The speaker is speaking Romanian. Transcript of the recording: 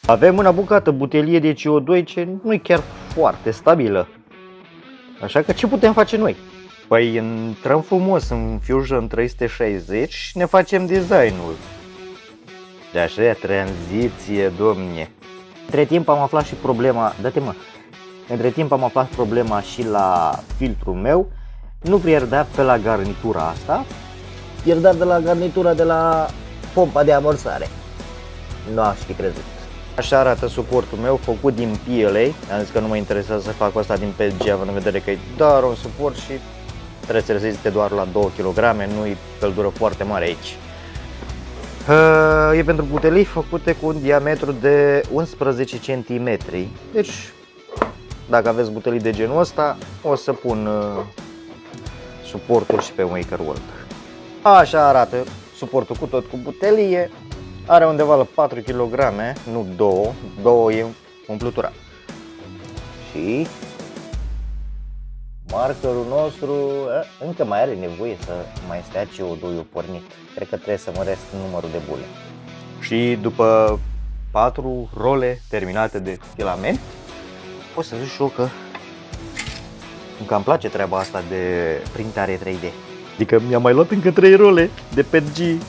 Avem una bucată butelie de CO2 ce nu e chiar foarte stabilă. Așa că ce putem face noi? Păi intrăm frumos în Fusion 360 și ne facem designul. De așa, tranziție, domne. Între timp am aflat și problema, Între timp am aflat problema și la filtrul meu. Nu pierdea pe la garnitura asta, pierdea de la garnitura de la pompa de amorsare. Nu aș fi crezut. Așa arată suportul meu, făcut din PLA. Am zis că nu mă interesează să fac asta din PG, având în vedere că e doar un suport și trebuie să reziste doar la 2 kg, nu-i căldură foarte mare aici. E pentru butelii făcute cu un diametru de 11 cm. Deci, dacă aveți butelii de genul ăsta, o să pun suportul și pe Maker World. Așa arată suportul cu tot cu butelie. Are undeva la 4 kg, nu 2, 2 e umplutura. Și markerul nostru încă mai are nevoie să mai stea CO2-ul pornit. Cred că trebuie să măresc numărul de bule. Și după 4 role terminate de filament, pot să zic și eu că încă îmi place treaba asta de printare 3D. Adică mi-am mai luat încă 3 role de PNG.